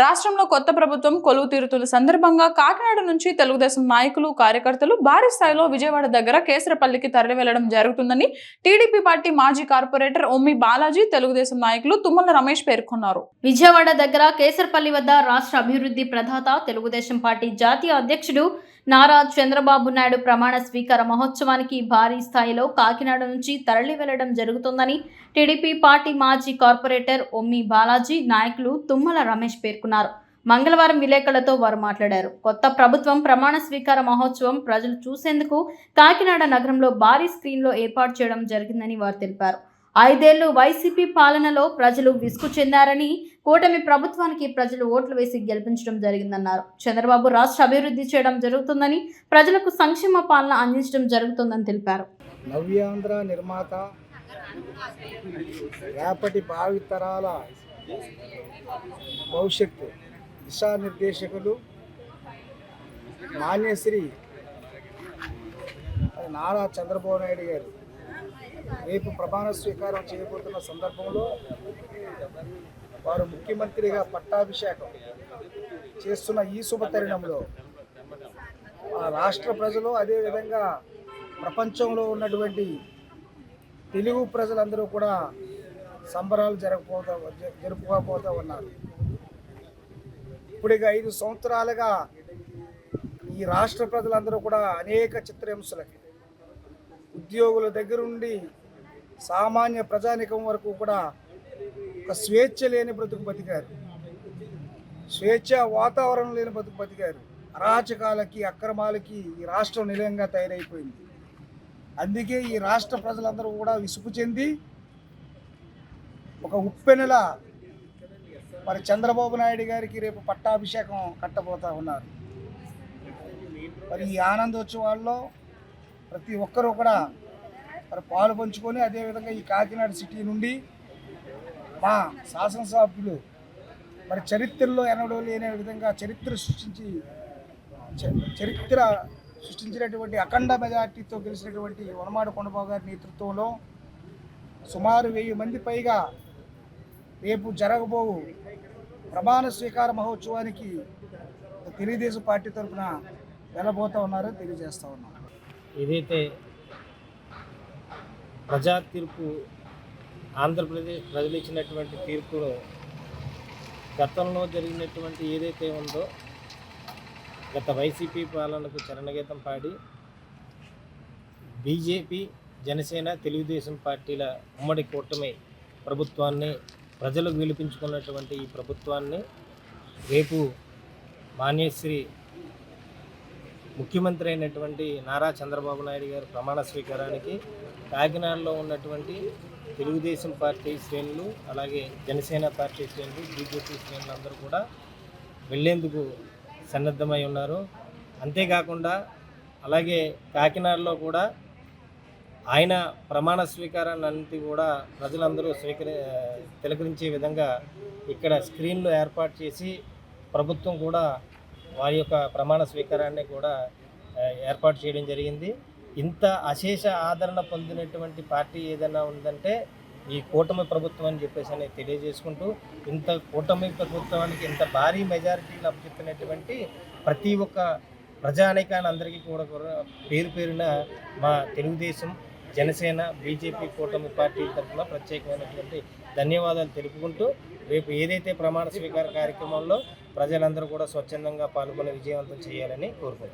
రాష్ట్రంలో కొత్త ప్రభుత్వం కొలువు తీరుతున్న సందర్భంగా కాకినాడ నుంచి తెలుగుదేశం నాయకులు కార్యకర్తలు భారీ స్థాయిలో విజయవాడ దగ్గర కేసరపల్లికి తరలి వెళ్లడం జరుగుతుందని టీడీపీ పార్టీ మాజీ కార్పొరేటర్ ఒమ్మి బాలాజీ, తెలుగుదేశం నాయకులు తుమ్మల రమేష్ పేర్కొన్నారు. విజయవాడ దగ్గర కేసరపల్లి వద్ద రాష్ట్ర అభివృద్ధి ప్రదాత తెలుగుదేశం పార్టీ జాతీయ అధ్యక్షుడు నారా చంద్రబాబు నాయుడు ప్రమాణ స్వీకార మహోత్సవానికి భారీ స్థాయిలో కాకినాడ నుంచి తరలి వెళ్లడం జరుగుతుందని టీడీపీ పార్టీ మాజీ కార్పొరేటర్ ఒమ్మి బాలాజీ, నాయకులు తుమ్మల రమేష్ పేర్కొన్నారు. మంగళవారం విలేకరులతో వారు మాట్లాడారు. కొత్త ప్రభుత్వం ప్రమాణ స్వీకార మహోత్సవం ప్రజలు చూసేందుకు కాకినాడ నగరంలో భారీ స్క్రీన్లో ఏర్పాటు చేయడం జరిగిందని వారు తెలిపారు. 5 ఏళ్లు వైసీపీ పాలనలో ప్రజలు విసుగు చెందారని, కూటమి ప్రభుత్వానికి ప్రజలు ఓట్లు వేసి గెలిపించడం జరిగిందన్నారు. చంద్రబాబు రాష్ట్ర అభివృద్ధి చేయడం జరుగుతుందని, ప్రజలకు సంక్షేమ పాలన అందించడం జరుగుతుందని తెలిపారు. నవ్యాంధ్ర నిర్మాత, రేపటి భావితరాల భవిష్యత్తు దిశానిర్దేశకులు మాన్యశ్రీ నారా చంద్రబాబు నాయుడు గారు రేపు ప్రమాణ స్వీకారం చేయబోతున్న సందర్భంలో వారు ముఖ్యమంత్రిగా పట్టాభిషేకం చేస్తున్న ఈ శుభతరుణంలో ఆ రాష్ట్ర ప్రజలు, అదేవిధంగా ప్రపంచంలో ఉన్నటువంటి తెలుగు ప్రజలందరూ కూడా సంబరాలు జరుపుకోబోతూ ఉన్నారు. ఇప్పుడు 5 సంవత్సరాలుగా ఈ రాష్ట్ర ప్రజలందరూ కూడా అనేక చిత్రహింసలకి, ఉద్యోగుల దగ్గరుండి సామాన్య ప్రజానికం వరకు కూడా ఒక స్వేచ్ఛ లేని బ్రతుకు బతికారు. స్వేచ్ఛ వాతావరణం లేని బ్రతుకు బతికారు. అరాచకాలకి, అక్రమాలకి ఈ రాష్ట్రం నిలయంగా తయారైపోయింది. అందుకే ఈ రాష్ట్ర ప్రజలందరూ కూడా విసుగు చెంది ఒక ఉప్పెనెల మరి చంద్రబాబు నాయుడు గారికి రేపు పట్టాభిషేకం కట్టబోతూ ఉన్నారు. మరి ఈ ఆనందోత్సవాల్లో ప్రతి ఒక్కరూ కూడా మరి పాలు పంచుకొని, అదేవిధంగా ఈ కాకినాడ సిటీ నుండి మా శాసనసభ్యులు మరి చరిత్రలో ఎన్నడూ లేని విధంగా చరిత్ర సృష్టించినటువంటి అఖండ మెజార్టీతో గెలిచినటువంటి వనమాడ కొండబాబు గారి నేతృత్వంలో సుమారు 1000 మంది పైగా రేపు జరగబోవు ప్రమాణ స్వీకార మహోత్సవానికి తెలుగుదేశం పార్టీ తరఫున వెళ్ళబోతూ ఉన్నారో తెలియజేస్తూ ఉన్నాం. ఏదైతే ప్రజా తీర్పు, ఆంధ్రప్రదేశ్ ప్రజలు ఇచ్చినటువంటి తీర్పును గతంలో జరిగినటువంటి ఏదైతే ఉందో, గత వైసీపీ పాలనకు చరణగీతం పాడి బీజేపీ, జనసేన, తెలుగుదేశం పార్టీల ఉమ్మడి కూటమి ప్రభుత్వాన్ని, ప్రజలకు గెలిపించుకున్నటువంటి ఈ ప్రభుత్వాన్ని రేపు మాన్యశ్రీ ముఖ్యమంత్రి అయినటువంటి నారా చంద్రబాబు నాయుడు గారి ప్రమాణ స్వీకారానికి కాకినాడలో ఉన్నటువంటి తెలుగుదేశం పార్టీ శ్రేణులు, అలాగే జనసేన పార్టీ శ్రేణులు, బీజేపీ శ్రేణులు అందరూ కూడా వెళ్లేందుకు సన్నద్ధమై ఉన్నారు. అంతేకాకుండా అలాగే కాకినాడలో కూడా ఆయన ప్రమాణ స్వీకారాన్ని అన్నిటి కూడా ప్రజలందరూ తిలకరించే విధంగా ఇక్కడ స్క్రీన్లు ఏర్పాటు చేసి ప్రభుత్వం కూడా వారి యొక్క ప్రమాణ స్వీకారాన్ని కూడా ఏర్పాటు చేయడం జరిగింది. ఇంత అశేష ఆదరణ పొందినటువంటి పార్టీ ఏదైనా ఉందంటే ఈ కూటమి ప్రభుత్వం అని చెప్పేసి అని తెలియజేసుకుంటూ, ఇంత కూటమి ప్రభుత్వానికి ఇంత భారీ మెజారిటీలు అప్పచెప్పినటువంటి ప్రతి ఒక్క ప్రజానీకాన్ని అందరికీ కూడా పేరు పేరున మా తెలుగుదేశం, జనసేన, బీజేపీ కూటమి పార్టీ తరఫున ప్రత్యేకమైనటువంటి ధన్యవాదాలు తెలుపుకుంటూ, రేపు ఏదైతే ప్రమాణ స్వీకార కార్యక్రమంలో ప్రజలందరూ కూడా స్వచ్ఛందంగా పాల్గొని విజయవంతం చేయాలని కోరుకుంటున్నాను.